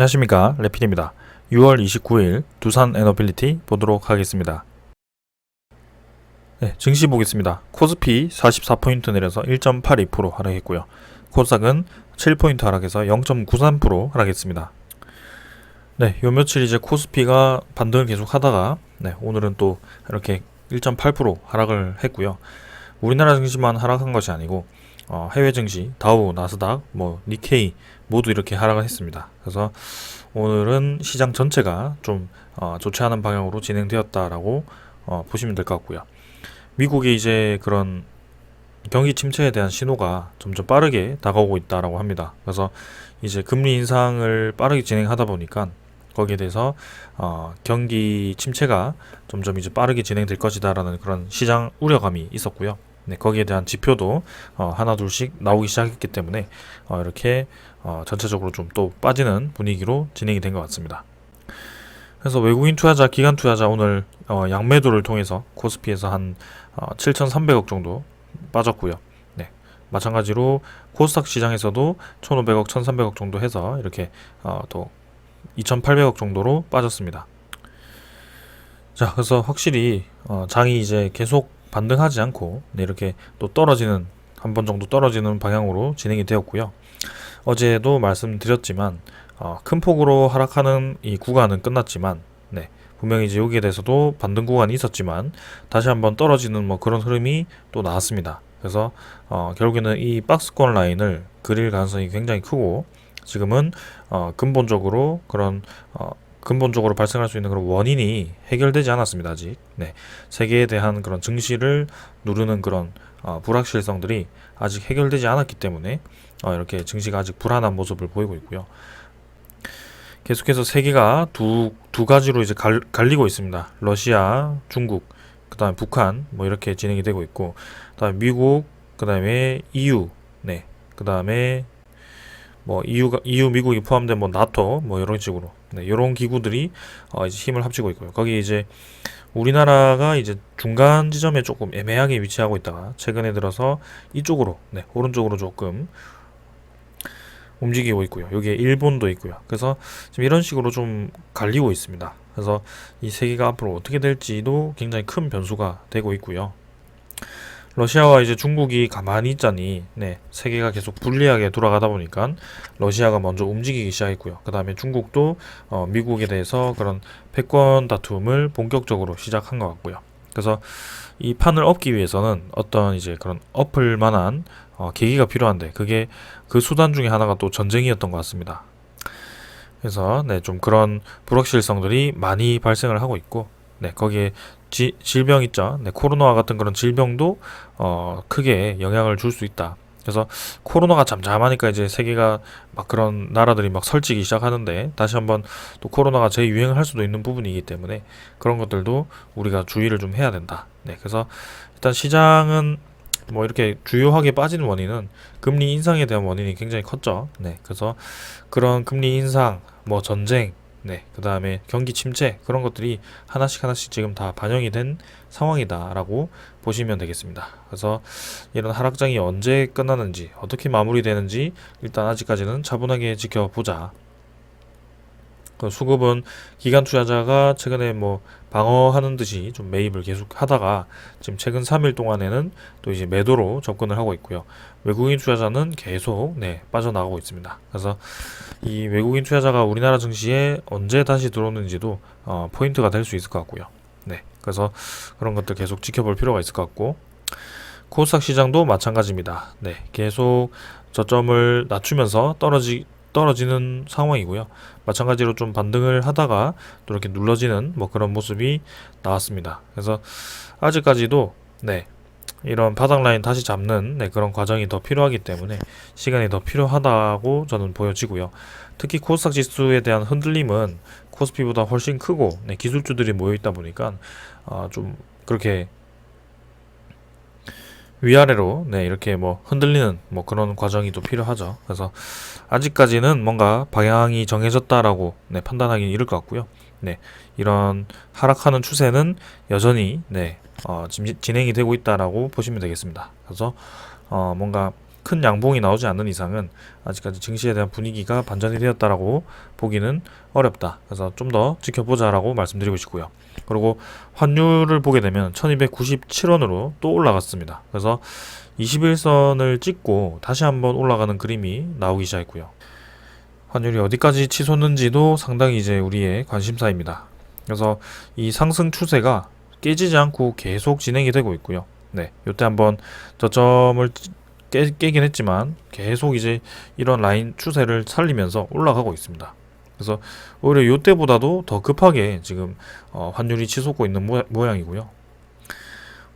안녕하십니까, 레필입니다. 6월 29일 두산 에너빌리티 보도록 하겠습니다. 네, 증시 보겠습니다. 코스피 44포인트 내려서 1.82% 하락했고요. 코스닥은 7포인트 하락해서 0.93% 하락했습니다. 네, 요 며칠 이제 코스피가 반등을 계속 하다가 오늘은 또 이렇게 1.8% 하락을 했고요. 우리나라 증시만 하락한 것이 아니고 해외 증시, 다우, 나스닥, 니케이 모두 이렇게 하락을 했습니다. 그래서 오늘은 시장 전체가 좀 좋지 않은 방향으로 진행되었다라고 보시면 될 것 같고요. 미국의 이제 그런 경기 침체에 대한 신호가 점점 빠르게 다가오고 있다라고 합니다. 그래서 이제 금리 인상을 빠르게 진행하다 보니까 거기에 대해서 경기 침체가 점점 이제 빠르게 진행될 것이다라는 그런 시장 우려감이 있었고요. 네, 거기에 대한 지표도 하나 둘씩 나오기 시작했기 때문에 이렇게 전체적으로 좀 또 빠지는 분위기로 진행이 된 것 같습니다. 그래서 외국인 투자자, 기관 투자자 오늘 양매도를 통해서 코스피에서 한 7,300억 정도 빠졌고요. 네, 마찬가지로 코스닥 시장에서도 1,500억, 1,300억 정도 해서 이렇게 또 2,800억 정도로 빠졌습니다. 자, 그래서 확실히 장이 이제 계속 반등하지 않고 이렇게 또 떨어지는, 한 번 정도 떨어지는 방향으로 진행이 되었고요. 어제도 말씀드렸지만 큰 폭으로 하락하는 이 구간은 끝났지만 분명히 이제 여기에 대해서도 반등 구간이 있었지만 다시 한번 떨어지는 그런 흐름이 또 나왔습니다. 그래서 결국에는 이 박스권 라인을 그릴 가능성이 굉장히 크고, 지금은 근본적으로 발생할 수 있는 그런 원인이 해결되지 않았습니다. 아직. 세계에 대한 그런 증시를 누르는 그런 불확실성들이 아직 해결되지 않았기 때문에 이렇게 증시가 아직 불안한 모습을 보이고 있고요. 계속해서 세계가 두 가지로 이제 갈리고 있습니다. 러시아, 중국, 그 다음에 북한 이렇게 진행이 되고 있고, 그 다음에 미국, 그 다음에 EU, 그 다음에 EU, 미국이 포함된 나토 이런 식으로 이런 기구들이 이제 힘을 합치고 있고요. 거기 이제 우리나라가 이제 중간 지점에 조금 애매하게 위치하고 있다가 최근에 들어서 이쪽으로 오른쪽으로 조금 움직이고 있고요. 여기에 일본도 있고요. 그래서 지금 이런 식으로 좀 갈리고 있습니다. 그래서 이 세계가 앞으로 어떻게 될지도 굉장히 큰 변수가 되고 있고요. 러시아와 이제 중국이 가만히 있자니 세계가 계속 불리하게 돌아가다 보니까 러시아가 먼저 움직이기 시작했고요. 그 다음에 중국도 미국에 대해서 그런 패권 다툼을 본격적으로 시작한 것 같고요. 그래서 이 판을 엎기 위해서는 어떤 이제 그런 엎을 만한 계기가 필요한데, 그게 그 수단 중에 하나가 또 전쟁이었던 것 같습니다. 그래서 좀 그런 불확실성들이 많이 발생을 하고 있고, 거기에 질병 있죠. 코로나와 같은 그런 질병도 크게 영향을 줄 수 있다. 그래서 코로나가 잠잠하니까 이제 세계가 그런 나라들이 설치기 시작하는데, 다시 한번 또 코로나가 재유행을 할 수도 있는 부분이기 때문에 그런 것들도 우리가 주의를 좀 해야 된다. 그래서 일단 시장은 이렇게 주요하게 빠지는 원인은 금리 인상에 대한 원인이 굉장히 컸죠. 그래서 그런 금리 인상, 전쟁, 그 다음에 경기 침체, 그런 것들이 하나씩 지금 다 반영이 된 상황이다라고 보시면 되겠습니다. 그래서 이런 하락장이 언제 끝나는지, 어떻게 마무리되는지 일단 아직까지는 차분하게 지켜보자. 수급은 기관 투자자가 최근에 방어하는 듯이 좀 매입을 계속 하다가 지금 최근 3일 동안에는 또 이제 매도로 접근을 하고 있고요. 외국인 투자자는 계속 빠져나가고 있습니다. 그래서 이 외국인 투자자가 우리나라 증시에 언제 다시 들어오는지도 포인트가 될 수 있을 것 같고요. 그래서 그런 것들 계속 지켜볼 필요가 있을 것 같고, 코스닥 시장도 마찬가지입니다. 계속 저점을 낮추면서 떨어지는 상황이고요. 마찬가지로 좀 반등을 하다가 또 이렇게 눌러지는 그런 모습이 나왔습니다. 그래서 아직까지도 이런 바닥 라인 다시 잡는 그런 과정이 더 필요하기 때문에 시간이 더 필요하다고 저는 보여지고요. 특히 코스닥 지수에 대한 흔들림은 코스피보다 훨씬 크고 기술주들이 모여 있다 보니까 좀 그렇게 위아래로 이렇게 흔들리는 그런 과정이 또 필요하죠. 그래서 아직까지는 뭔가 방향이 정해졌다라고 판단하기는 이를 것 같고요. 이런 하락하는 추세는 여전히 지금 진행이 되고 있다라고 보시면 되겠습니다. 그래서 뭔가 큰 양봉이 나오지 않는 이상은 아직까지 증시에 대한 분위기가 반전이 되었다라고 보기는 어렵다. 그래서 좀 더 지켜보자라고 말씀드리고 싶고요. 그리고 환율을 보게 되면 1297원으로 또 올라갔습니다. 그래서 21선을 찍고 다시 한번 올라가는 그림이 나오기 시작했고요. 환율이 어디까지 치솟는지도 상당히 이제 우리의 관심사입니다. 그래서 이 상승 추세가 깨지지 않고 계속 진행이 되고 있고요. 네, 요때 한번 저점을 깨긴 했지만 계속 이제 이런 라인 추세를 살리면서 올라가고 있습니다. 그래서 오히려 요때보다도 더 급하게 지금 환율이 치솟고 있는 모양이고요.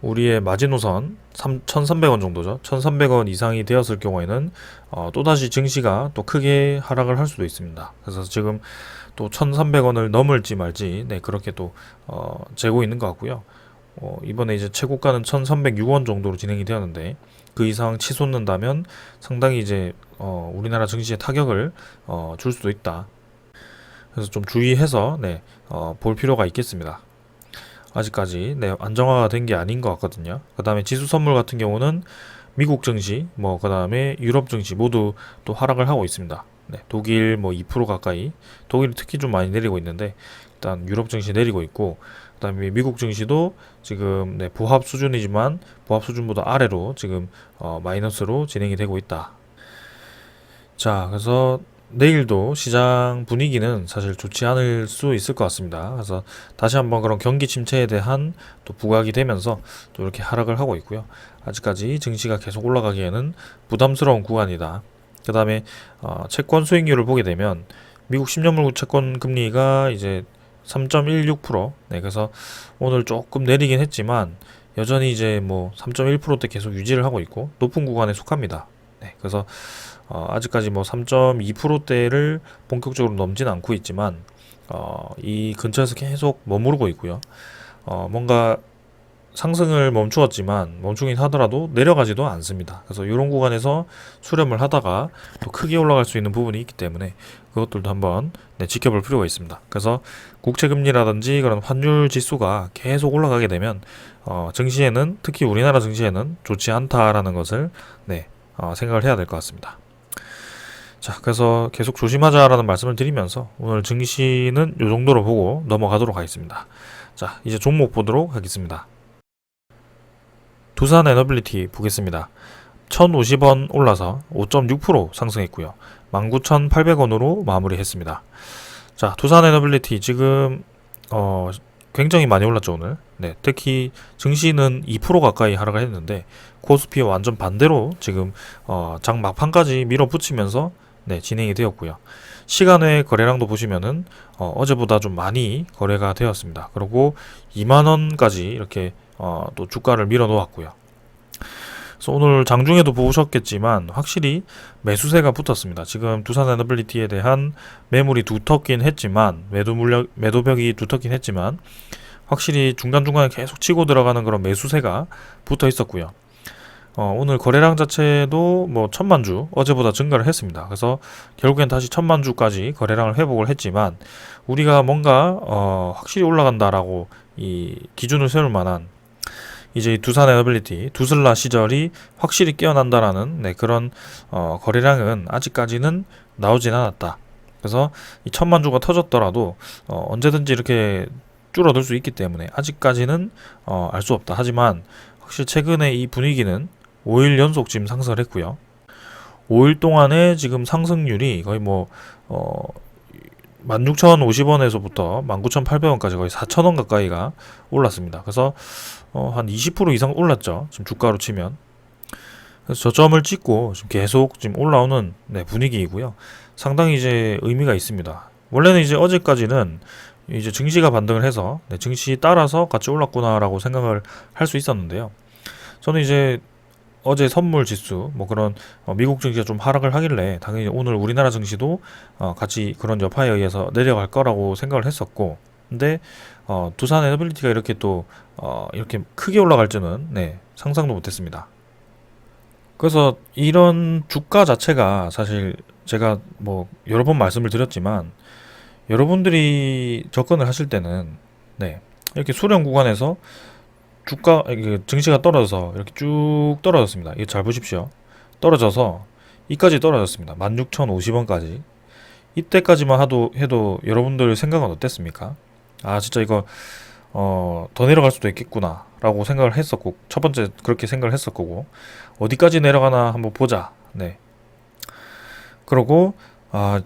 우리의 마지노선 1,300원 정도죠. 1,300원 이상이 되었을 경우에는 또다시 증시가 또 크게 하락을 할 수도 있습니다. 그래서 지금 또 1,300원을 넘을지 말지 그렇게 또 재고 있는 것 같고요. 이번에 이제 최고가는 1,306원 정도로 진행이 되었는데 그 이상 치솟는다면 상당히 이제 우리나라 증시에 타격을 줄 수도 있다. 그래서 좀 주의해서 볼 필요가 있겠습니다. 아직까지 안정화가 된 게 아닌 것 같거든요. 그 다음에 지수 선물 같은 경우는 미국 증시, 그 다음에 유럽 증시 모두 또 하락을 하고 있습니다. 독일 2% 가까이, 독일이 특히 좀 많이 내리고 있는데 일단 유럽 증시 내리고 있고, 그 다음에 미국 증시도 지금 보합 수준이지만 보합 수준보다 아래로 지금 마이너스로 진행이 되고 있다. 자, 그래서 내일도 시장 분위기는 사실 좋지 않을 수 있을 것 같습니다. 그래서 다시 한번 그런 경기 침체에 대한 또 부각이 되면서 또 이렇게 하락을 하고 있고요. 아직까지 증시가 계속 올라가기에는 부담스러운 구간이다. 그 다음에 채권 수익률을 보게 되면 미국 10년물 채권 금리가 이제 3.16%. 그래서 오늘 조금 내리긴 했지만 여전히 이제 3.1%대 계속 유지를 하고 있고 높은 구간에 속합니다. 그래서 아직까지 3.2%대를 본격적으로 넘진 않고 있지만 이 근처에서 계속 머무르고 있고요. 뭔가 상승을 멈추긴 하더라도 내려가지도 않습니다. 그래서 이런 구간에서 수렴을 하다가 또 크게 올라갈 수 있는 부분이 있기 때문에 그것들도 한번 지켜볼 필요가 있습니다. 그래서 국채금리라든지 그런 환율 지수가 계속 올라가게 되면 증시에는, 특히 우리나라 증시에는 좋지 않다라는 것을 생각을 해야 될 것 같습니다. 자, 그래서 계속 조심하자라는 말씀을 드리면서 오늘 증시는 이 정도로 보고 넘어가도록 하겠습니다. 자, 이제 종목 보도록 하겠습니다. 두산 에너빌리티 보겠습니다. 1,050원 올라서 5.6% 상승했고요. 19,800원으로 마무리했습니다. 자, 두산 에너빌리티 지금 굉장히 많이 올랐죠 오늘. 특히 증시는 2% 가까이 하락을 했는데 코스피와 완전 반대로 지금 장 막판까지 밀어붙이면서 진행이 되었고요. 시간외 거래량도 보시면은 어제보다 좀 많이 거래가 되었습니다. 그리고 2만원까지 이렇게 또 주가를 밀어 놓았고요. 그래서 오늘 장중에도 보셨겠지만 확실히 매수세가 붙었습니다. 지금 두산 에너빌리티에 대한 매물이 두텁긴 했지만 매도벽이 두텁긴 했지만 확실히 중간중간에 계속 치고 들어가는 그런 매수세가 붙어 있었고요. 오늘 거래량 자체도 1,000만 주 어제보다 증가를 했습니다. 그래서 결국엔 다시 1,000만 주까지 거래량을 회복을 했지만 우리가 뭔가 확실히 올라간다라고 이 기준을 세울 만한 이제 두산 에너빌리티 두슬라 시절이 확실히 깨어난다라는 그런 거래량은 아직까지는 나오진 않았다. 그래서 이 1,000만 주가 터졌더라도 언제든지 이렇게 줄어들 수 있기 때문에 아직까지는 알 수 없다. 하지만 확실히 최근에 이 분위기는 5일 연속 지금 상승을 했고요. 5일 동안에 지금 상승률이 거의 16,050원에서부터 19,800원까지 거의 4,000원 가까이가 올랐습니다. 그래서 한 20% 이상 올랐죠. 지금 주가로 치면. 그래서 저점을 찍고 지금 계속 지금 올라오는 분위기이고요. 상당히 이제 의미가 있습니다. 원래는 이제 어제까지는 이제 증시가 반등을 해서 증시 따라서 같이 올랐구나라고 생각을 할 수 있었는데요. 저는 이제 어제 선물 지수 그런 미국 증시가 좀 하락을 하길래 당연히 오늘 우리나라 증시도 같이 그런 여파에 의해서 내려갈 거라고 생각을 했었고, 근데 두산 에너빌리티가 이렇게 또 이렇게 크게 올라갈 줄은 상상도 못했습니다. 그래서 이런 주가 자체가 사실 제가 여러 번 말씀을 드렸지만 여러분들이 접근을 하실 때는 이렇게 수렴 구간에서 증시가 떨어져서 이렇게 쭉 떨어졌습니다. 이거 잘 보십시오. 떨어져서 이까지 떨어졌습니다. 16,050원까지. 이때까지만 해도 여러분들 생각은 어땠습니까? 아, 진짜 이거 더 내려갈 수도 있겠구나 라고 생각을 했었고, 첫 번째 그렇게 생각을 했을 거고, 어디까지 내려가나 한번 보자. 네. 그러고 아,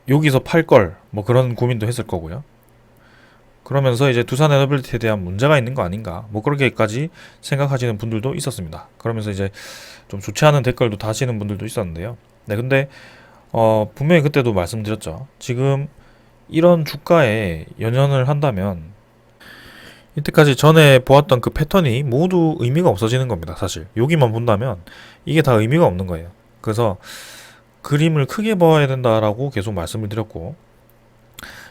여기서 팔 걸 뭐 그런 고민도 했을 거고요. 그러면서 이제 두산 에너빌리티에 대한 문제가 있는 거 아닌가, 뭐 그렇게까지 생각하시는 분들도 있었습니다. 그러면서 이제 좀 좋지 않은 댓글도 다시는 분들도 있었는데요. 네, 근데 분명히 그때도 말씀드렸죠. 지금 이런 주가에 연연을 한다면 이때까지 전에 보았던 그 패턴이 모두 의미가 없어지는 겁니다. 사실 여기만 본다면 이게 다 의미가 없는 거예요. 그래서 그림을 크게 봐야 된다라고 계속 말씀을 드렸고,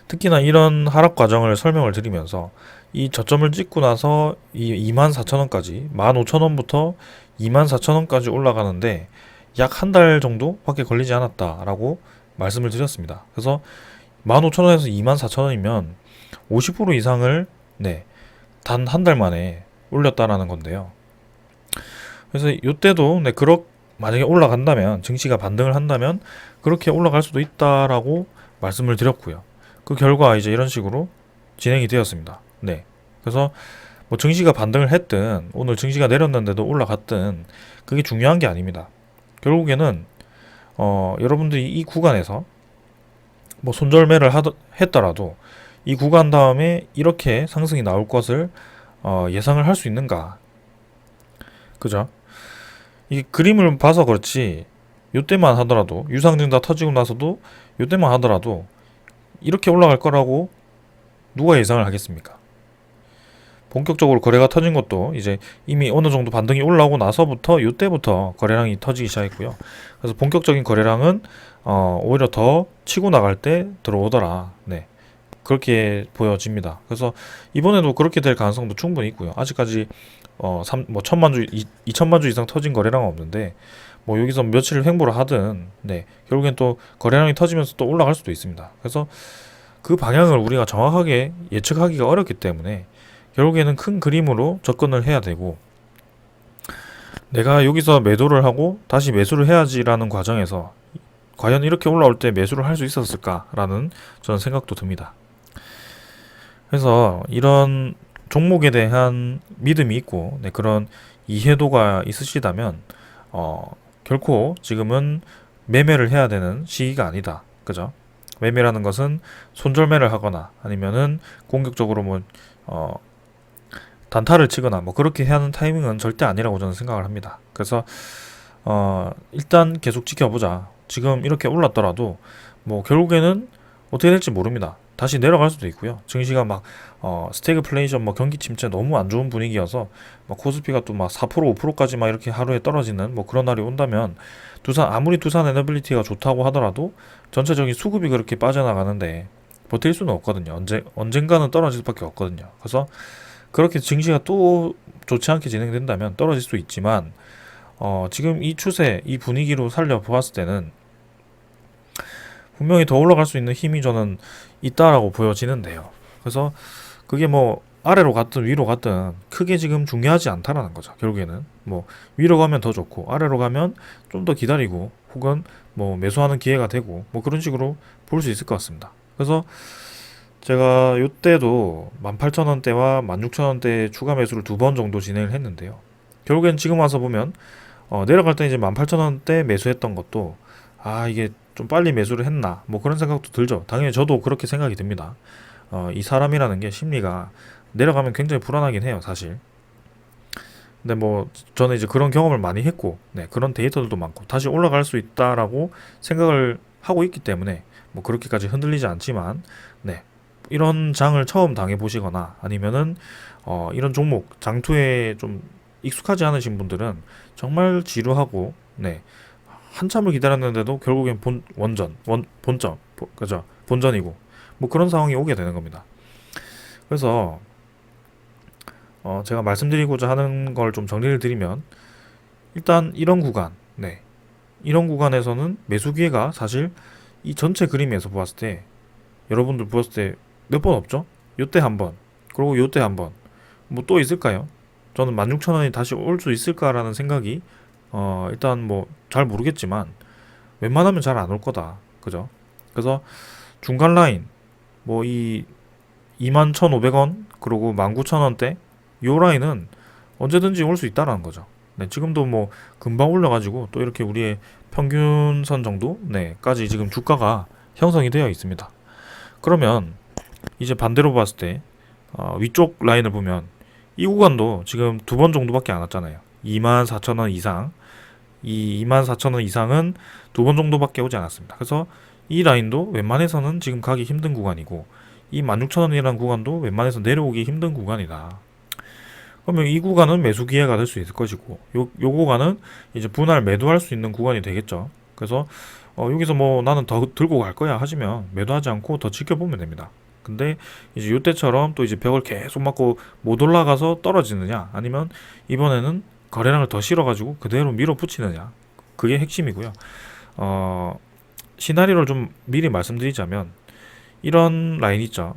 특히나 이런 하락 과정을 설명을 드리면서 이 저점을 찍고 나서 이 24,000원까지 15,000원부터 24,000원까지 올라가는데 약 한 달 정도밖에 걸리지 않았다라고 말씀을 드렸습니다. 그래서 15,000원에서 24,000원이면 50% 이상을 네, 단 한 달 만에 올렸다라는 건데요. 그래서 이때도 네, 만약에 올라간다면, 증시가 반등을 한다면 그렇게 올라갈 수도 있다라고 말씀을 드렸고요. 그 결과 이제 이런 식으로 진행이 되었습니다. 네. 그래서 뭐 증시가 반등을 했든 오늘 증시가 내렸는데도 올라갔든 그게 중요한 게 아닙니다. 결국에는 여러분들이 이 구간에서 뭐 손절매를 했더라도 이 구간 다음에 이렇게 상승이 나올 것을 예상을 할 수 있는가? 그죠? 이 그림을 봐서 그렇지, 요때만 하더라도, 유상증자 터지고 나서도 요때만 하더라도 이렇게 올라갈 거라고 누가 예상을 하겠습니까? 본격적으로 거래가 터진 것도 이제 이미 어느 정도 반등이 올라오고 나서부터 요때부터 거래량이 터지기 시작했고요. 그래서 본격적인 거래량은 오히려 더 치고 나갈 때 들어오더라. 네. 그렇게 보여집니다. 그래서 이번에도 그렇게 될 가능성도 충분히 있고요. 아직까지 뭐 1,000만 주, 2,000만 주 이상 터진 거래량은 없는데, 뭐 여기서 며칠을 횡보를 하든, 네, 결국엔 또 거래량이 터지면서 또 올라갈 수도 있습니다. 그래서 그 방향을 우리가 정확하게 예측하기가 어렵기 때문에 결국에는 큰 그림으로 접근을 해야 되고, 내가 여기서 매도를 하고 다시 매수를 해야지라는 과정에서 과연 이렇게 올라올 때 매수를 할 수 있었을까라는 저는 생각도 듭니다. 그래서 이런 종목에 대한 믿음이 있고, 네, 그런 이해도가 있으시다면 결코 지금은 매매를 해야 되는 시기가 아니다. 그죠? 매매라는 것은 손절매를 하거나 아니면은 공격적으로 뭐 단타를 치거나 뭐 그렇게 해야 하는 타이밍은 절대 아니라고 저는 생각을 합니다. 그래서 일단 계속 지켜보자. 지금 이렇게 올랐더라도 뭐 결국에는 어떻게 될지 모릅니다. 다시 내려갈 수도 있고요. 증시가 막 스태그플레이션, 뭐 경기 침체 너무 안 좋은 분위기여서 막 코스피가 또 막 4% 5%까지 막 이렇게 하루에 떨어지는 뭐 그런 날이 온다면, 아무리 두산 에너빌리티가 좋다고 하더라도 전체적인 수급이 그렇게 빠져나가는데 버틸 수는 없거든요. 언젠가는 떨어질 수밖에 없거든요. 그래서 그렇게 증시가 또 좋지 않게 진행된다면 떨어질 수 있지만, 지금 이 추세, 이 분위기로 살려보았을 때는 분명히 더 올라갈 수 있는 힘이 저는 있다라고 보여지는데요. 그래서 그게 뭐 아래로 갔든 위로 갔든 크게 지금 중요하지 않다라는 거죠. 결국에는 뭐 위로 가면 더 좋고 아래로 가면 좀 더 기다리고 혹은 뭐 매수하는 기회가 되고 뭐 그런 식으로 볼 수 있을 것 같습니다. 그래서 제가 요때도 18,000원대와 16,000원대 추가 매수를 2번 정도 진행을 했는데요. 결국엔 지금 와서 보면 내려갈 때 이제 18,000원대 매수했던 것도 이게 좀 빨리 매수를 했나 뭐 그런 생각도 들죠. 당연히 저도 그렇게 생각이 듭니다. 이 사람이라는 게 심리가 내려가면 굉장히 불안하긴 해요, 사실. 근데 뭐 저는 이제 그런 경험을 많이 했고, 네, 그런 데이터들도 많고 다시 올라갈 수 있다라고 생각을 하고 있기 때문에 뭐 그렇게까지 흔들리지 않지만, 네, 이런 장을 처음 당해 보시거나 아니면은 이런 종목 장투에 좀 익숙하지 않으신 분들은 정말 지루하고, 네, 한참을 기다렸는데도 결국엔 본점, 그죠? 본전이고 뭐 그런 상황이 오게 되는 겁니다. 그래서 제가 말씀드리고자 하는 걸 좀 정리를 드리면, 일단 이런 구간, 네, 이런 구간에서는 매수 기회가 사실 이 전체 그림에서 보았을 때, 여러분들 보았을 때 몇 번 없죠? 요때 한 번, 그리고 요때 한 번, 뭐 또 있을까요? 저는 16,000원이 다시 올 수 있을까라는 생각이 일단 뭐 잘 모르겠지만 웬만하면 잘 안 올 거다. 그죠? 그래서 중간 라인 뭐 이 21,500원 그리고 19,000원대 요 라인은 언제든지 올 수 있다라는 거죠. 네, 지금도 뭐 금방 올려가지고 또 이렇게 우리의 평균선 정도 네까지 지금 주가가 형성이 되어 있습니다. 그러면 이제 반대로 봤을 때 위쪽 라인을 보면 이 구간도 지금 두 번 정도밖에 안 왔잖아요. 24,000원 이상 이 24,000원 이상은 두 번 정도밖에 오지 않았습니다. 그래서 이 라인도 웬만해서는 지금 가기 힘든 구간이고 이 16,000원이라는 구간도 웬만해서 내려오기 힘든 구간이다. 그러면 이 구간은 매수 기회가 될 수 있을 것이고 요 구간은 이제 분할 매도할 수 있는 구간이 되겠죠. 그래서 여기서 뭐 나는 더 들고 갈 거야 하시면 매도하지 않고 더 지켜보면 됩니다. 근데 이제 요때처럼 또 이제 벽을 계속 맞고 못 올라가서 떨어지느냐 아니면 이번에는 거래량을 더 실어가지고 그대로 밀어붙이느냐 그게 핵심이고요. 시나리오를 좀 미리 말씀드리자면 이런 라인 있죠.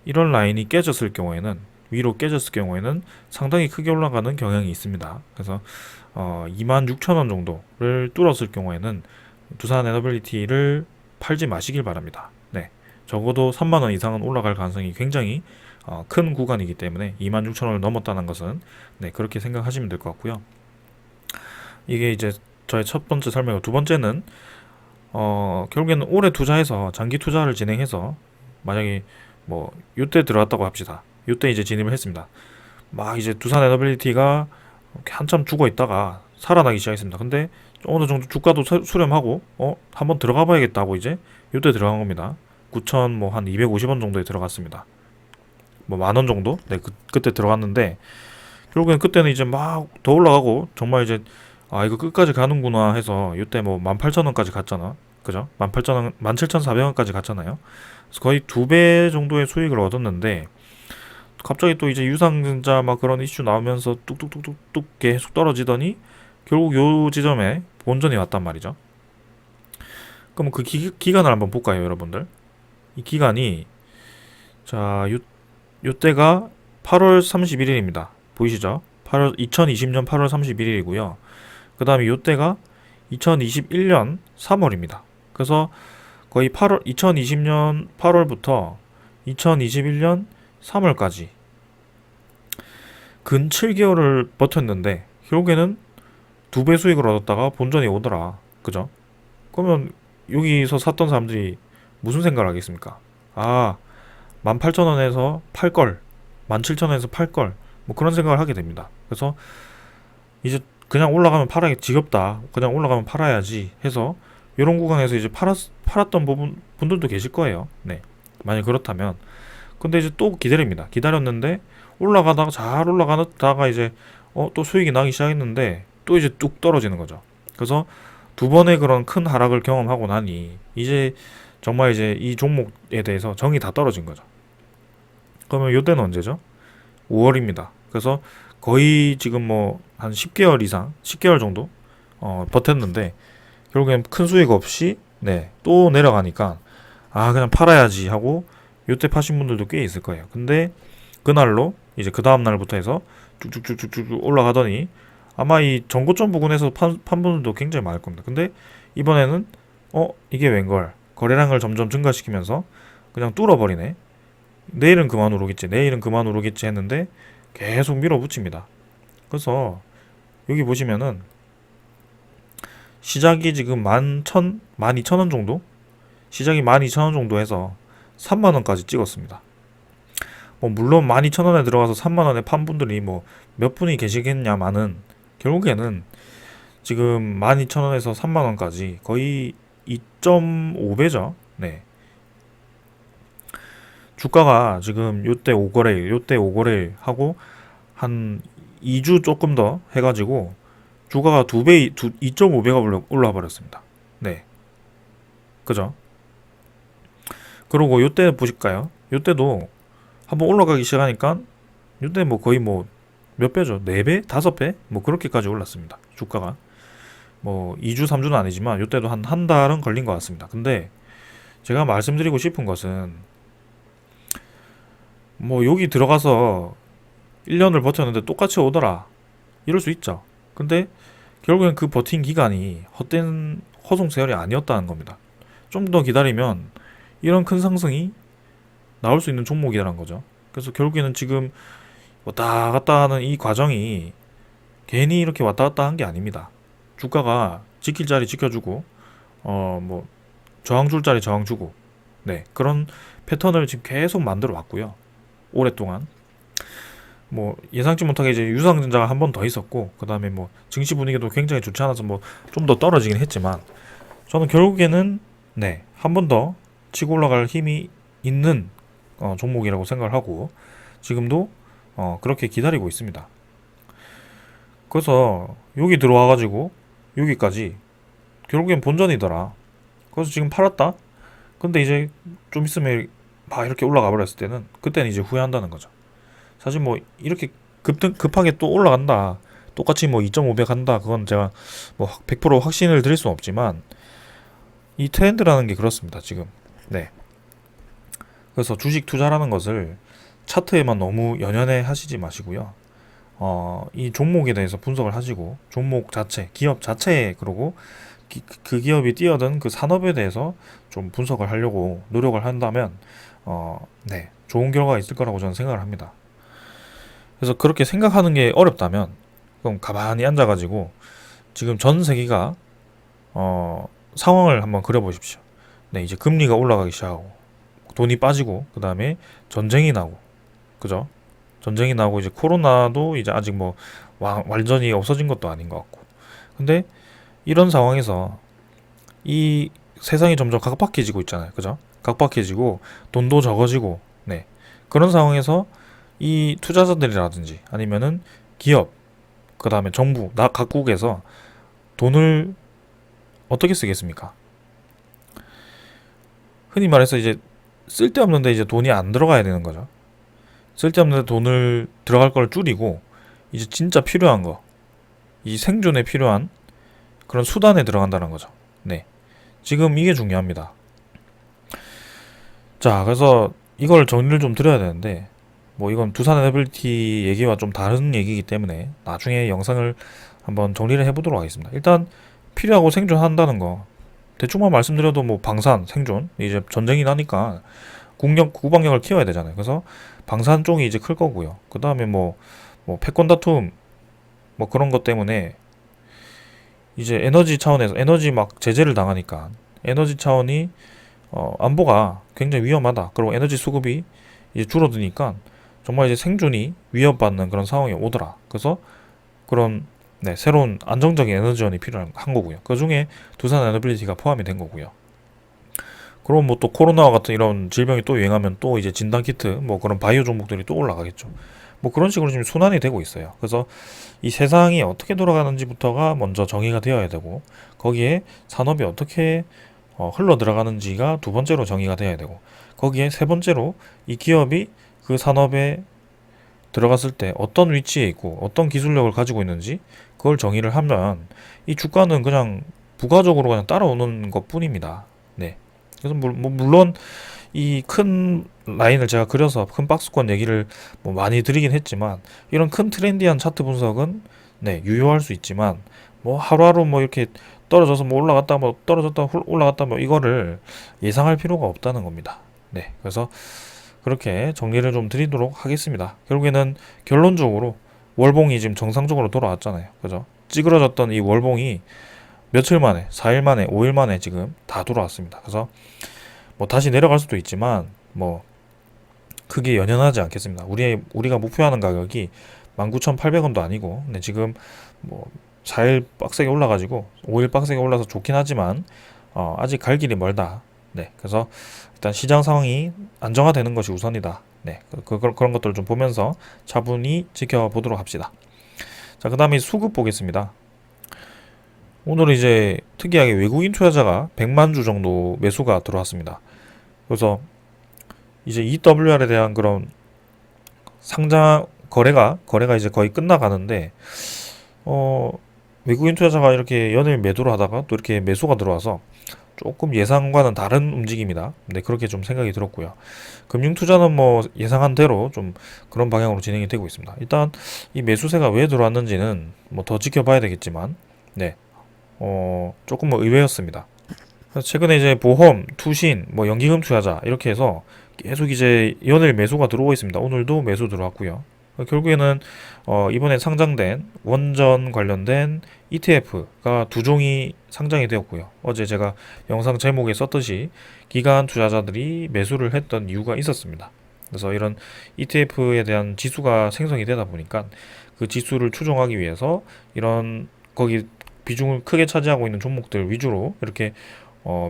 이런 라인이 깨졌을 경우에는 위로 깨졌을 경우에는 상당히 크게 올라가는 경향이 있습니다. 그래서 26,000원 정도를 뚫었을 경우에는 두산 에너빌리티를 팔지 마시길 바랍니다. 네, 적어도 3만원 이상은 올라갈 가능성이 굉장히 큰 구간이기 때문에 26,000원을 넘었다는 것은 네, 그렇게 생각하시면 될 것 같고요. 이게 이제 저의 첫 번째 설명이고 두 번째는 결국에는 오래 투자해서 장기 투자를 진행해서 만약에 뭐 요때 들어왔다고 합시다. 요때 이제 진입을 했습니다. 막 이제 두산 에너빌리티가 한참 죽어 있다가 살아나기 시작했습니다. 근데 어느 정도 주가도 수렴하고 한번 들어가 봐야겠다고 이제 요때 들어간 겁니다. 9천 뭐 한 250원 정도에 들어갔습니다. 뭐 만 원 정도? 네, 그때 들어갔는데 결국엔 그때는 이제 막 더 올라가고 정말 이제 이거 끝까지 가는구나 해서 요때 뭐 18,000원까지 갔잖아. 그죠? 18,000원, 17,400원까지 갔잖아요. 그래서 거의 2배 정도의 수익을 얻었는데 갑자기 또 이제 유상증자 막 그런 이슈 나오면서 뚝뚝뚝뚝뚝 계속 떨어지더니 결국 요 지점에 본전이 왔단 말이죠. 그럼 그 기간을 한번 볼까요, 여러분들? 이 기간이 자, 요때가 8월 31일입니다. 보이시죠? 2020년 8월 31일이고요. 그 다음에 요때가 2021년 3월입니다. 그래서 거의 2020년 8월부터 2021년 3월까지 근 7개월을 버텼는데 결국에는 2배 수익을 얻었다가 본전이 오더라. 그죠? 그러면 여기서 샀던 사람들이 무슨 생각을 하겠습니까? 18,000원에서 팔걸, 17,000원에서 팔걸, 뭐 그런 생각을 하게 됩니다. 그래서 이제 그냥 올라가면 팔아야 지겹다. 그냥 올라가면 팔아야지 해서 이런 구간에서 이제 팔았던 분들도 계실 거예요. 네. 만약 그렇다면. 근데 이제 또 기다립니다. 기다렸는데 올라가다가 잘 올라가다가 이제 또 수익이 나기 시작했는데 또 이제 뚝 떨어지는 거죠. 그래서 두 번의 그런 큰 하락을 경험하고 나니 이제 정말 이제 이 종목에 대해서 정이 다 떨어진 거죠. 그러면 요때는 언제죠? 5월입니다. 그래서 거의 지금 뭐 한 10개월 이상, 10개월 정도 버텼는데 결국엔 큰 수익 없이 네, 또 내려가니까 그냥 팔아야지 하고 요때 파신 분들도 꽤 있을 거예요. 근데 그날로 이제 그 다음 날부터 해서 쭉쭉쭉쭉 올라가더니 아마 이 전고점 부근에서 판 분들도 굉장히 많을 겁니다. 근데 이번에는 이게 웬걸 거래량을 점점 증가시키면서 그냥 뚫어버리네. 내일은 그만 오르겠지, 내일은 그만 오르겠지 했는데 계속 밀어붙입니다. 그래서 여기 보시면은 시작이 지금 12,000원 정도? 시작이 12,000원 정도 해서 3만원까지 찍었습니다. 뭐 물론 12,000원에 들어가서 3만원에 판 분들이 뭐 몇 분이 계시겠냐마는 결국에는 지금 12,000원에서 3만원까지 거의 2.5배죠. 네. 주가가 지금 요때 5거래일 하고 한 2주 조금 더 해가지고 주가가 2.5배가 올라와 버렸습니다. 네. 그죠? 그리고 요때 보실까요? 요때도 한번 올라가기 시작하니까 요때 뭐 거의 뭐 몇 배죠? 4배? 5배? 뭐 그렇게까지 올랐습니다. 주가가. 뭐 2주, 3주는 아니지만 요때도 한 달은 걸린 것 같습니다. 근데 제가 말씀드리고 싶은 것은 뭐 여기 들어가서 1년을 버텼는데 똑같이 오더라. 이럴 수 있죠. 근데 결국엔 그 버틴 기간이 헛된 허송 세월이 아니었다는 겁니다. 좀 더 기다리면 이런 큰 상승이 나올 수 있는 종목이라는 거죠. 그래서 결국에는 지금 왔다 갔다 하는 이 과정이 괜히 이렇게 왔다 갔다 한 게 아닙니다. 주가가 지킬 자리 지켜주고 뭐 저항 줄 자리 저항 주고 네 그런 패턴을 지금 계속 만들어 왔고요. 오랫동안 뭐 예상치 못하게 이제 유상증자가 한 번 더 있었고 그 다음에 뭐 증시 분위기도 굉장히 좋지 않아서 뭐 좀 더 떨어지긴 했지만 저는 결국에는 네 한 번 더 치고 올라갈 힘이 있는 종목이라고 생각을 하고 지금도 그렇게 기다리고 있습니다. 그래서 여기 들어와가지고 여기까지 결국엔 본전이더라. 그래서 지금 팔았다. 근데 이제 좀 있으면 막 이렇게 올라가 버렸을 때는 그때는 이제 후회한다는 거죠. 사실 뭐 이렇게 급하게 또 올라간다. 똑같이 뭐 2.5배 간다. 그건 제가 뭐 100% 확신을 드릴 수는 없지만 이 트렌드라는 게 그렇습니다. 지금. 네. 그래서 주식 투자라는 것을 차트에만 너무 연연해 하시지 마시고요. 이 종목에 대해서 분석을 하시고 종목 자체, 기업 자체에 그러고 그 기업이 뛰어든 그 산업에 대해서 좀 분석을 하려고 노력을 한다면 네, 좋은 결과가 있을 거라고 저는 생각을 합니다. 그래서 그렇게 생각하는 게 어렵다면 그럼 가만히 앉아가지고 지금 전 세계가 상황을 한번 그려보십시오. 네, 이제 금리가 올라가기 시작하고 돈이 빠지고 그 다음에 전쟁이 나고 그죠? 전쟁이 나고 이제 코로나도 이제 아직 뭐 완전히 없어진 것도 아닌 것 같고 근데 이런 상황에서 이 세상이 점점 각박해지고 있잖아요. 그죠? 각박해지고 돈도 적어지고 네 그런 상황에서 이 투자자들이라든지 아니면은 기업 그 다음에 정부 각국에서 돈을 어떻게 쓰겠습니까? 흔히 말해서 이제 쓸데없는데 이제 돈이 안 들어가야 되는 거죠. 쓸데없는데 돈을 들어갈 걸 줄이고 이제 진짜 필요한 거, 이 생존에 필요한 그런 수단에 들어간다는 거죠. 네, 지금 이게 중요합니다. 자, 그래서 이걸 정리를 좀 드려야 되는데 뭐 이건 두산 에너빌리티 얘기와 좀 다른 얘기이기 때문에 나중에 영상을 한번 정리를 해보도록 하겠습니다. 일단 필요하고 생존한다는 거 대충만 말씀드려도 뭐 방산, 생존 이제 전쟁이 나니까 국방력을 키워야 되잖아요. 그래서 방산 쪽이 이제 클 거고요. 그 다음에 뭐 패권 다툼 뭐 그런 것 때문에 이제 에너지 차원에서 에너지 막 제재를 당하니까 에너지 차원이 안보가 굉장히 위험하다. 그리고 에너지 수급이 이제 줄어드니까 정말 이제 생존이 위협받는 그런 상황이 오더라. 그래서 그런 네, 새로운 안정적인 에너지원이 필요한 거고요. 그 중에 두산 에너빌리티가 포함이 된 거고요. 그럼 뭐 또 코로나와 같은 이런 질병이 또 유행하면 또 이제 진단 키트 뭐 그런 바이오 종목들이 또 올라가겠죠. 뭐 그런 식으로 지금 순환이 되고 있어요. 그래서 이 세상이 어떻게 돌아가는지부터가 먼저 정의가 되어야 되고 거기에 산업이 어떻게 흘러 들어가는지가 두 번째로 정의가 되어야 되고 거기에 세 번째로 이 기업이 그 산업에 들어갔을 때 어떤 위치에 있고 어떤 기술력을 가지고 있는지 그걸 정의를 하면 이 주가는 그냥 부가적으로 그냥 따라오는 것 뿐입니다. 네. 그래서 물론 이 큰 라인을 제가 그려서 큰 박스권 얘기를 뭐 많이 드리긴 했지만 이런 큰 트렌디한 차트 분석은 네 유효할 수 있지만 뭐 하루하루 뭐 이렇게 떨어져서 뭐 올라갔다 뭐 떨어졌다 올라갔다 뭐 이거를 예상할 필요가 없다는 겁니다. 네 그래서 그렇게 정리를 좀 드리도록 하겠습니다. 결국에는 결론적으로 월봉이 지금 정상적으로 돌아왔잖아요. 그죠? 찌그러졌던 이 월봉이 며칠 만에, 4일 만에, 5일 만에 지금 다 돌아왔습니다. 그래서 뭐 다시 내려갈 수도 있지만 뭐 크게 연연하지 않겠습니다. 우리가 목표하는 가격이 19,800원도 아니고 근데 지금 뭐 4일 빡세게 올라가지고 5일 빡세게 올라서 좋긴 하지만 아직 갈 길이 멀다. 네, 그래서 일단 시장 상황이 안정화되는 것이 우선이다. 네, 그런 것들을 좀 보면서 차분히 지켜보도록 합시다. 자, 그 다음에 수급 보겠습니다. 오늘은 이제 특이하게 외국인 투자자가 100만 주 정도 매수가 들어왔습니다. 그래서 이제 EWR에 대한 그런 상장 거래가 이제 거의 끝나가는데 외국인 투자자가 이렇게 연일 매도를 하다가 또 이렇게 매수가 들어와서 조금 예상과는 다른 움직임이다. 네, 그렇게 좀 생각이 들었고요. 금융 투자는 뭐 예상한 대로 좀 그런 방향으로 진행이 되고 있습니다. 일단 이 매수세가 왜 들어왔는지는 뭐 더 지켜봐야 되겠지만 네, 조금 의외였습니다. 그래서 최근에 이제 보험, 투신, 뭐 연기금 투자자 이렇게 해서 계속 이제 연일 매수가 들어오고 있습니다. 오늘도 매수 들어왔고요. 결국에는 이번에 상장된 원전 관련된 ETF가 두 종이 상장이 되었고요. 어제 제가 영상 제목에 썼듯이 기관 투자자들이 매수를 했던 이유가 있었습니다. 그래서 이런 ETF에 대한 지수가 생성이 되다 보니까 그 지수를 추종하기 위해서 이런 거기 비중을 크게 차지하고 있는 종목들 위주로 이렇게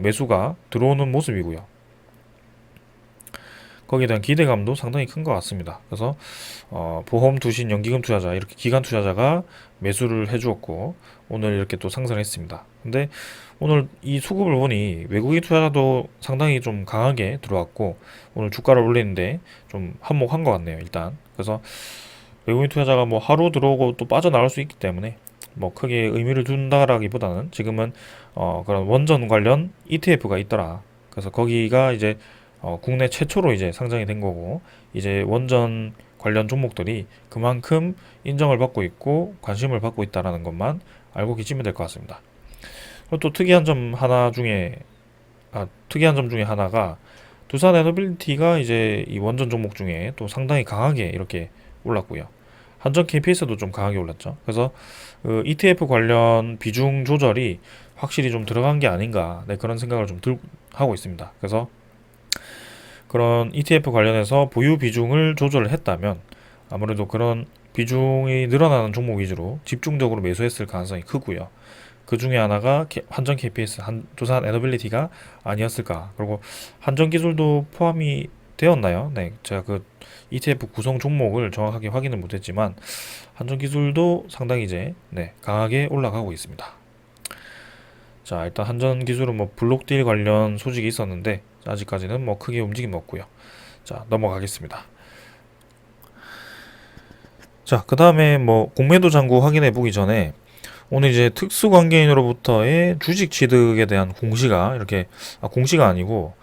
매수가 들어오는 모습이고요. 거기에 대한 기대감도 상당히 큰 것 같습니다. 그래서 보험, 투신, 연기금 투자자 이렇게 기관 투자자가 매수를 해주었고 오늘 이렇게 또 상승을 했습니다. 근데 오늘 이 수급을 보니 외국인 투자자도 상당히 좀 강하게 들어왔고 오늘 주가를 올리는데 좀 한몫한 것 같네요. 일단 그래서 외국인 투자자가 뭐 하루 들어오고 또 빠져나갈 수 있기 때문에 뭐 크게 의미를 둔다라기보다는 지금은 그런 원전 관련 ETF가 있더라. 그래서 거기가 이제 국내 최초로 이제 상장이 된 거고 이제 원전 관련 종목들이 그만큼 인정을 받고 있고 관심을 받고 있다라는 것만 알고 계시면 될 것 같습니다. 그리고 또 특이한 점 중에 하나가 두산 에너빌리티가 이제 이 원전 종목 중에 또 상당히 강하게 이렇게 올랐고요. 한전 KPS도 좀 강하게 올랐죠. 그래서 그 ETF 관련 비중 조절이 확실히 좀 들어간 게 아닌가, 네, 그런 생각을 좀 하고 있습니다. 그래서 그런 ETF 관련해서 보유 비중을 조절을 했다면 아무래도 그런 비중이 늘어나는 종목 위주로 집중적으로 매수했을 가능성이 크고요. 그 중에 하나가 한전 KPS, 두산 에너빌리티가 아니었을까. 그리고 한전 기술도 포함이 되었나요? 네, 제가 그 ETF 구성 종목을 정확하게 확인을 못했지만 한전 기술도 상당히 이제 강하게 올라가고 있습니다. 자, 일단 한전 기술은 뭐 블록딜 관련 소식이 있었는데 아직까지는 뭐 크게 움직임 없고요. 자, 넘어가겠습니다. 자, 그 다음에 뭐 공매도 잔고 확인해 보기 전에 오늘 이제 특수관계인으로부터의 주식 취득에 대한 공시가 이렇게 공시가 아니고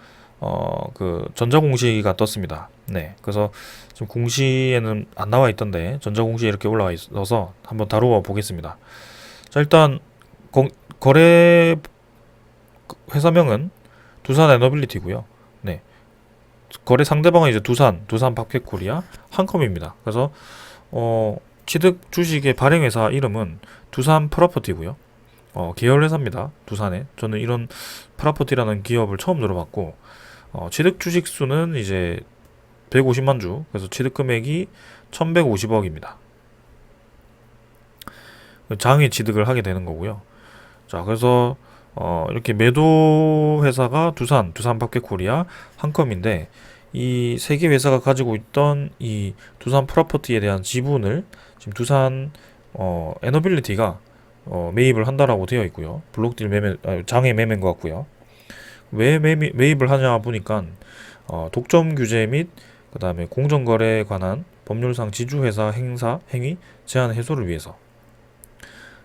그 전자공시가 떴습니다. 네, 그래서 지금 공시에는 안 나와 있던데 전자공시에 이렇게 올라와 있어서 한번 다루어 보겠습니다. 자, 일단 거래 회사명은 두산 에너빌리티고요. 네, 거래 상대방은 이제 두산 박페코리아 한컴입니다. 그래서 취득 주식의 발행회사 이름은 두산 프로퍼티고요. 계열 회사입니다. 두산에. 저는 이런 프로퍼티라는 기업을 처음 들어봤고 취득 주식 수는 이제 150만 주. 그래서 취득 금액이 1150억입니다. 장외 취득을 하게 되는 거고요. 자, 그래서 이렇게 매도 회사가 두산 박페코리아 한컴인데 이 세 개 회사가 가지고 있던 이 두산 프로퍼티에 대한 지분을 지금 두산 에너빌리티가 매입을 한다라고 되어 있고요. 블록딜 매매, 장외 매매인 것 같고요. 왜 매입을 하냐 보니까 독점 규제 및 그 다음에 공정거래에 관한 법률상 지주회사 행위 제한 해소를 위해서,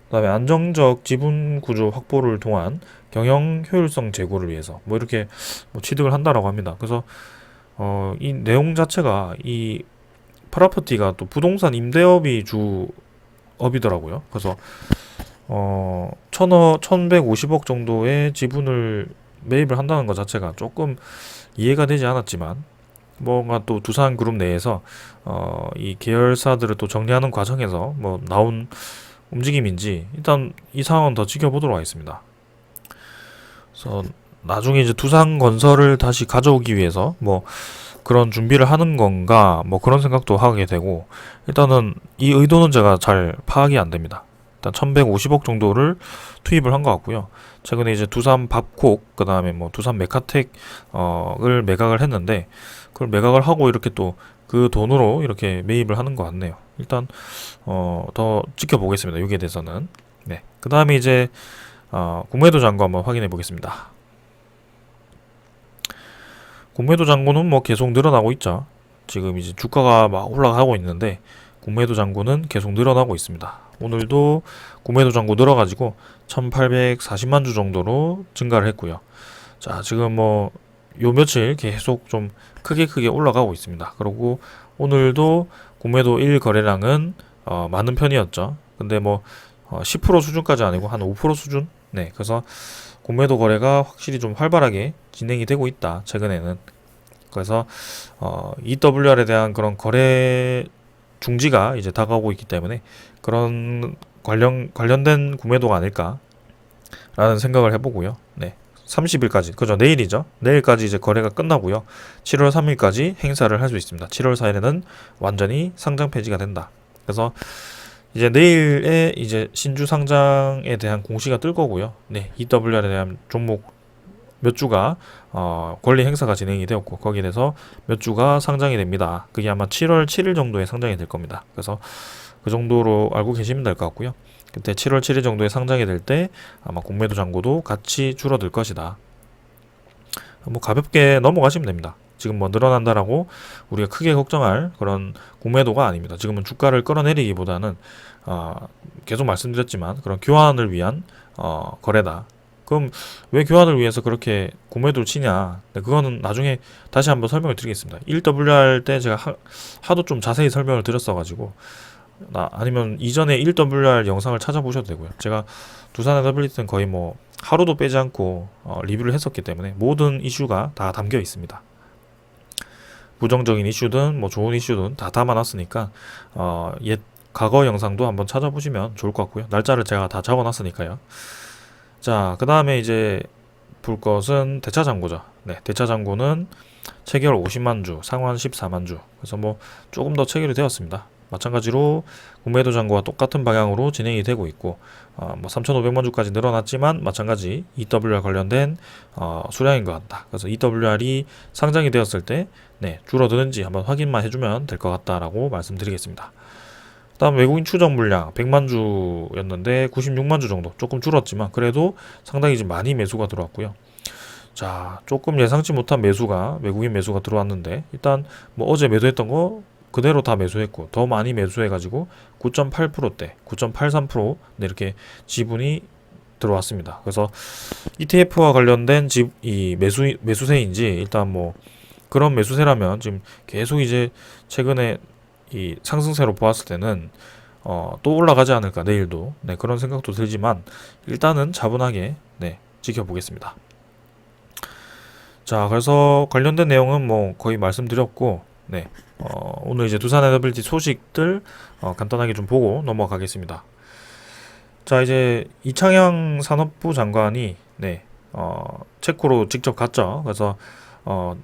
그 다음에 안정적 지분 구조 확보를 통한 경영 효율성 제고를 위해서 뭐 이렇게 뭐 취득을 한다라고 합니다. 그래서 이 내용 자체가 이 프로퍼티가 또 부동산 임대업이 주업이더라고요. 그래서 1150억 정도의 지분을 매입을 한다는 것 자체가 조금 이해가 되지 않았지만 뭔가 또 두산그룹 내에서 이 계열사들을 또 정리하는 과정에서 뭐 나온 움직임인지 일단 이 상황은 더 지켜보도록 하겠습니다. 그래서 나중에 이제 두산건설을 다시 가져오기 위해서 뭐 그런 준비를 하는 건가 뭐 그런 생각도 하게 되고 일단은 이 의도는 제가 잘 파악이 안 됩니다. 일단 1150억 정도를 투입을 한 것 같고요. 최근에 이제 두산 밥콕 그 다음에 뭐 두산 메카텍을 매각을 했는데 그걸 매각을 하고 이렇게 또 그 돈으로 이렇게 매입을 하는 것 같네요. 일단 더 지켜보겠습니다. 여기에 대해서는. 네. 그 다음에 이제 공매도 잔고 한번 확인해 보겠습니다. 공매도 잔고는 뭐 계속 늘어나고 있죠. 지금 이제 주가가 막 올라가고 있는데 공매도 잔고는 계속 늘어나고 있습니다. 오늘도 공매도 잔고 늘어가지고 1840만 주 정도로 증가를 했고요. 자, 지금 뭐 요 며칠 계속 좀 크게 올라가고 있습니다. 그리고 오늘도 공매도 1 거래량은 많은 편이었죠. 근데 뭐 10% 수준까지 아니고 한 5% 수준. 네, 그래서 공매도 거래가 확실히 좀 활발하게 진행이 되고 있다 최근에는. 그래서 EWR에 대한 그런 거래 중지가 이제 다가오고 있기 때문에 그런 관련된 구매도가 아닐까라는 생각을 해보고요. 네. 30일까지, 그죠? 내일이죠. 내일까지 이제 거래가 끝나고요. 7월 3일까지 행사를 할 수 있습니다. 7월 4일에는 완전히 상장 폐지가 된다. 그래서 이제 내일에 이제 신주 상장에 대한 공시가 뜰 거고요. 네, EWR에 대한 종목 몇 주가 권리 행사가 진행이 되었고 거기에 대해서 몇 주가 상장이 됩니다. 그게 아마 7월 7일 정도에 상장이 될 겁니다. 그래서 그 정도로 알고 계시면 될 것 같고요. 그때 7월 7일 정도에 상장이 될 때 아마 공매도 잔고도 같이 줄어들 것이다. 뭐 가볍게 넘어가시면 됩니다. 지금 뭐 늘어난다라고 우리가 크게 걱정할 그런 공매도가 아닙니다. 지금은 주가를 끌어내리기보다는 계속 말씀드렸지만 그런 교환을 위한 거래다. 그럼 왜 교환을 위해서 그렇게 공매도를 치냐? 네, 그거는 나중에 다시 한번 설명을 드리겠습니다. 1WR 때 제가 하도 좀 자세히 설명을 드렸어가지고 아니면 이전에 1WR 영상을 찾아보셔도 되고요. 제가 두산 에너빌리티는 거의 뭐 하루도 빼지 않고 리뷰를 했었기 때문에 모든 이슈가 다 담겨 있습니다. 부정적인 이슈든 뭐 좋은 이슈든 다 담아놨으니까 옛 과거 영상도 한번 찾아보시면 좋을 것 같고요. 날짜를 제가 다 적어놨으니까요. 자, 그 다음에 이제 볼 것은 대차 잔고죠. 네, 대차 잔고는 체결 50만 주, 상환 14만 주. 그래서 뭐 조금 더 체결이 되었습니다. 마찬가지로 공매도 잔고와 똑같은 방향으로 진행이 되고 있고 뭐 3,500만 주까지 늘어났지만 마찬가지 EWR 관련된 수량인 것 같다. 그래서 EWR이 상장이 되었을 때 네, 줄어드는지 한번 확인만 해주면 될 것 같다라고 말씀드리겠습니다. 다음 외국인 추적 물량 100만 주였는데 96만 주 정도 조금 줄었지만 그래도 상당히 좀 많이 매수가 들어왔고요. 자, 조금 예상치 못한 매수가 외국인 매수가 들어왔는데 일단 뭐 어제 매도했던 거 그대로 다 매수했고 더 많이 매수해가지고 9.8%대 9.83% 네, 이렇게 지분이 들어왔습니다. 그래서 ETF와 관련된 이 매수세인지 일단 뭐 그런 매수세라면 지금 계속 이제 최근에 이 상승세로 보았을 때는 또 올라가지 않을까 내일도 네, 그런 생각도 들지만 일단은 차분하게 네, 지켜보겠습니다. 자, 그래서 관련된 내용은 뭐 거의 말씀드렸고 네, 오늘 이제 두산 에너빌리티 소식들 간단하게 좀 보고 넘어가겠습니다. 자, 이제 이창양 산업부 장관이 네, 체코로 직접 갔죠. 그래서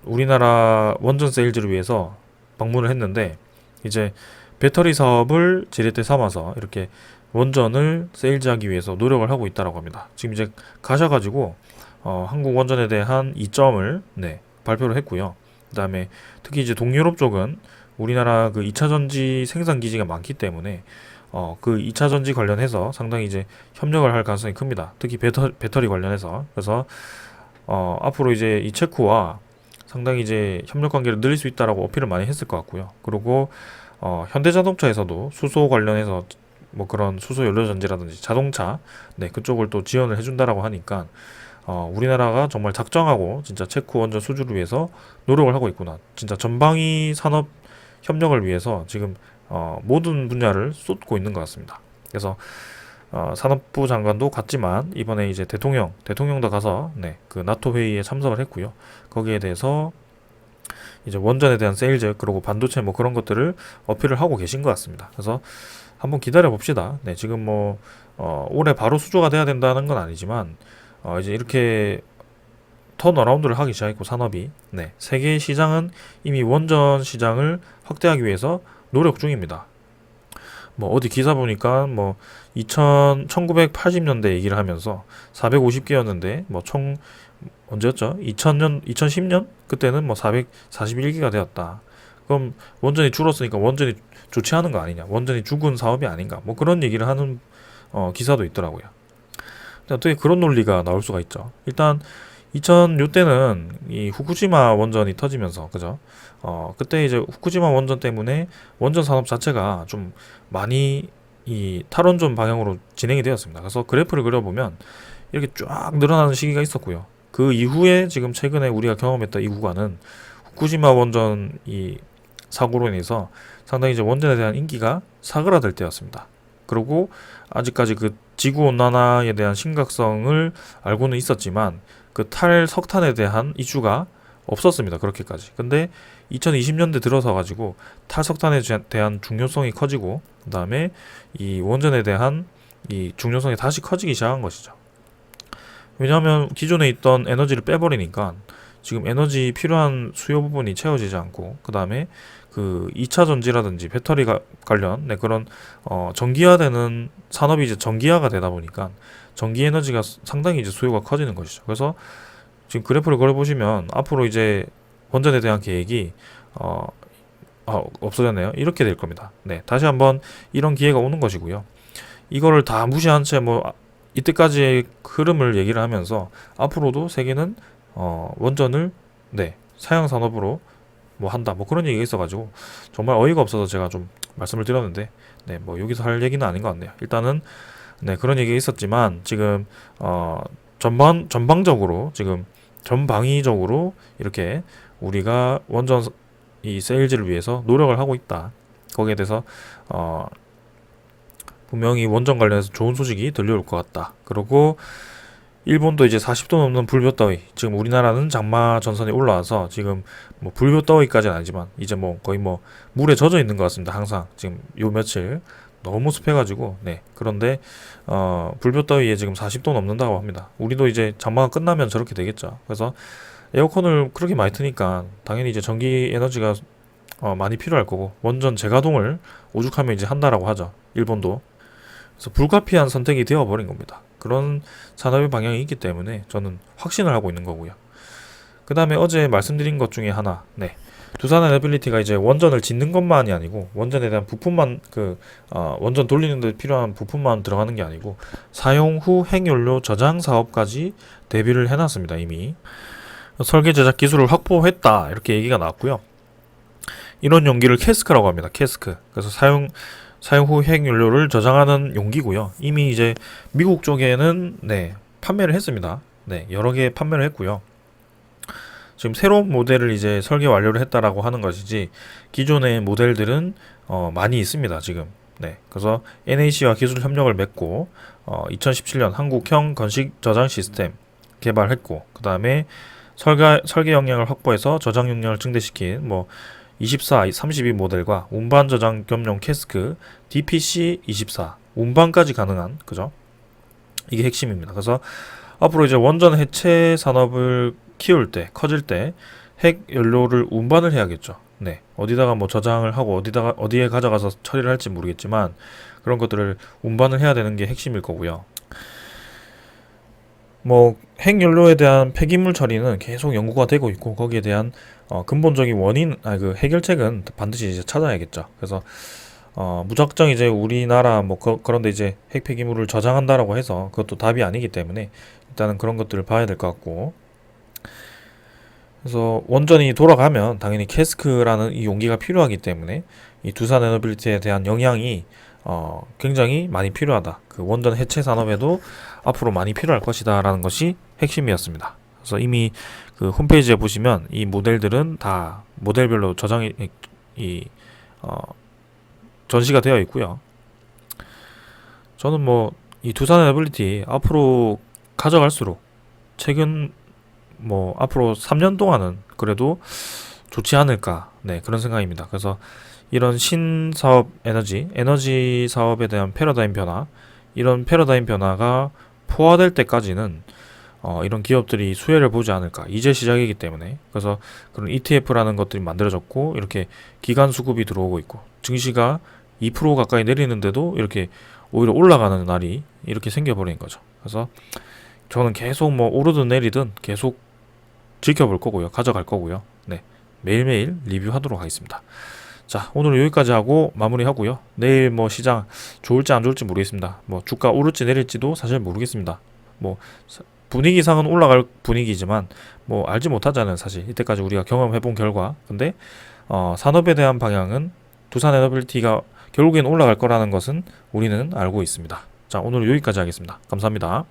우리나라 원전 세일즈를 위해서 방문을 했는데 이제 배터리 사업을 지렛대 삼아서 이렇게 원전을 세일즈하기 위해서 노력을 하고 있다라고 합니다. 지금 이제 가셔가지고 한국 원전에 대한 이점을 네, 발표를 했고요. 그다음에 특히 이제 동유럽 쪽은 우리나라 그 2차 전지 생산 기지가 많기 때문에 그 2차 전지 관련해서 상당히 이제 협력을 할 가능성이 큽니다. 특히 배터리 관련해서. 그래서 앞으로 이제 이 체코와 상당히 이제 협력 관계를 늘릴 수 있다라고 어필을 많이 했을 것 같고요. 그리고 현대자동차에서도 수소 관련해서 뭐 그런 수소 연료 전지라든지 자동차 네, 그쪽을 또 지원을 해준다라고 하니까 우리나라가 정말 작정하고 진짜 체코 원전 수주를 위해서 노력을 하고 있구나. 진짜 전방위 산업 협력을 위해서 지금 모든 분야를 쏟고 있는 것 같습니다. 그래서 산업부 장관도 갔지만 이번에 이제 대통령도 가서 네, 그 나토 회의에 참석을 했고요. 거기에 대해서 이제 원전에 대한 세일즈 그리고 반도체 뭐 그런 것들을 어필을 하고 계신 것 같습니다. 그래서 한번 기다려 봅시다. 네, 지금 뭐 올해 바로 수주가 돼야 된다는 건 아니지만 이제 이렇게 턴어라운드를 하기 시작했고 산업이 네, 세계 시장은 이미 원전 시장을 확대하기 위해서 노력 중입니다. 뭐 어디 기사 보니까 뭐 1980년대 얘기를 하면서 450개였는데 뭐 총 언제였죠? 2010년 그때는 뭐 441기가 되었다. 그럼 원전이 줄었으니까 원전이 좋지 않은 거 아니냐? 원전이 죽은 사업이 아닌가? 뭐 그런 얘기를 하는 기사도 있더라고요. 어떻게 그런 논리가 나올 수가 있죠? 일단 2006 때는 이 후쿠시마 원전이 터지면서 그죠? 그때 이제 후쿠시마 원전 때문에 원전 산업 자체가 좀 많이 이 탈원전 방향으로 진행이 되었습니다. 그래서 그래프를 그려보면 이렇게 쫙 늘어나는 시기가 있었고요. 그 이후에 지금 최근에 우리가 경험했던 이 구간은 후쿠시마 원전 이 사고로 인해서 상당히 이제 원전에 대한 인기가 사그라들 때였습니다. 그리고 아직까지 그 지구 온난화에 대한 심각성을 알고는 있었지만 그 탈석탄에 대한 이슈가 없었습니다. 그렇게까지. 근데 2020년대 들어서 가지고 탈석탄에 대한 중요성이 커지고 그다음에 이 원전에 대한 이 중요성이 다시 커지기 시작한 것이죠. 왜냐하면 기존에 있던 에너지를 빼버리니까 지금 에너지 필요한 수요 부분이 채워지지 않고 그다음에 그 2차 전지라든지 배터리 관련 그런 전기화되는 산업이 이제 전기화가 되다 보니까 전기 에너지가 상당히 이제 수요가 커지는 것이죠. 그래서 지금 그래프를 그려보시면 앞으로 이제 원전에 대한 계획이 없어졌네요. 이렇게 될 겁니다. 네, 다시 한번 이런 기회가 오는 것이고요. 이거를 다 무시한 채 이때까지의 흐름을 얘기를 하면서 앞으로도 세계는 원전을 사양 산업으로 한다 그런 얘기가 있어가지고 정말 어이가 없어서 제가 좀 말씀을 드렸는데 여기서 할 얘기는 아닌 것 같네요. 일단은 그런 얘기가 있었지만 지금 전방적으로 지금 전방위적으로 이렇게 우리가 원전 이 세일즈를 위해서 노력을 하고 있다. 거기에 대해서 분명히 원전 관련해서 좋은 소식이 들려올 것 같다. 그리고 일본도 이제 40도 넘는 불볕더위, 지금 우리나라는 장마 전선이 올라와서 지금 불볕더위까지는 아니지만 이제 거의 물에 젖어 있는 것 같습니다. 항상 지금 요 며칠 너무 습해가지고 그런데 불볕더위에 지금 40도 넘는다고 합니다. 우리도 이제 장마가 끝나면 저렇게 되겠죠. 그래서 에어컨을 그렇게 많이 트니까 당연히 이제 전기 에너지가 많이 필요할 거고 원전 재가동을 오죽하면 이제 한다라고 하죠. 일본도. 그래서 불가피한 선택이 되어버린 겁니다. 그런 산업의 방향이 있기 때문에 저는 확신을 하고 있는 거고요. 그 다음에 어제 말씀드린 것 중에 하나, 두산 에너빌리티가 이제 원전을 짓는 것만이 아니고 원전에 대한 부품만 원전 돌리는 데 필요한 부품만 들어가는 게 아니고 사용 후 핵연료 저장 사업까지 대비를 해놨습니다. 이미 설계 제작 기술을 확보했다 이렇게 얘기가 나왔고요. 이런 용기를 캐스크라고 합니다. 캐스크. 그래서 사용 후 핵연료를 저장하는 용기고요. 이미 이제 미국 쪽에는 판매를 했습니다. 여러 개 판매를 했고요. 지금 새로운 모델을 이제 설계 완료를 했다라고 하는 것이지 기존의 모델들은 많이 있습니다. 지금. 그래서 NAC와 기술 협력을 맺고 2017년 한국형 건식 저장 시스템 개발했고 그 다음에 설계 역량을 확보해서 저장 용량을 증대시킨 24, 32 모델과 운반 저장 겸용 캐스크 DPC24 운반까지 가능한 그죠? 이게 핵심입니다. 그래서 앞으로 이제 원전 해체 산업을 키울 때 커질 때 핵 연료를 운반을 해야겠죠. 어디다가 저장을 하고 어디에 가져가서 처리를 할지 모르겠지만 그런 것들을 운반을 해야 되는 게 핵심일 거고요. 핵연료에 대한 폐기물 처리는 계속 연구가 되고 있고 거기에 대한 근본적인 원인, 그 해결책은 반드시 이제 찾아야겠죠. 그래서 무작정 이제 우리나라 그런데 이제 핵 폐기물을 저장한다라고 해서 그것도 답이 아니기 때문에 일단은 그런 것들을 봐야 될 것 같고 그래서 원전이 돌아가면 당연히 캐스크라는 이 용기가 필요하기 때문에 이 두산 에너빌리티에 대한 영향이 굉장히 많이 필요하다. 그 원전 해체 산업에도 앞으로 많이 필요할 것이다 라는 것이 핵심이었습니다. 그래서 이미 그 홈페이지에 보시면 이 모델들은 다 모델별로 저장이 전시가 되어 있고요. 저는 이 두산 에너빌리티 앞으로 가져갈수록 최근 앞으로 3년 동안은 그래도 좋지 않을까 그런 생각입니다. 그래서 이런 신사업 에너지 사업에 대한 패러다임 변화, 이런 패러다임 변화가 포화될 때까지는 이런 기업들이 수혜를 보지 않을까. 이제 시작이기 때문에. 그래서 그런 ETF라는 것들이 만들어졌고 이렇게 기간 수급이 들어오고 있고 증시가 2% 가까이 내리는데도 이렇게 오히려 올라가는 날이 이렇게 생겨버린 거죠. 그래서 저는 계속 오르든 내리든 계속 지켜볼 거고요. 가져갈 거고요. 매일매일 리뷰하도록 하겠습니다. 자, 오늘은 여기까지 하고 마무리하고요. 내일 시장 좋을지 안 좋을지 모르겠습니다. 주가 오를지 내릴지도 사실 모르겠습니다. 분위기상은 올라갈 분위기지만 알지 못하잖아요. 사실 이때까지 우리가 경험해본 결과. 근데 산업에 대한 방향은 두산 에너빌리티가 결국엔 올라갈 거라는 것은 우리는 알고 있습니다. 자, 오늘 여기까지 하겠습니다. 감사합니다.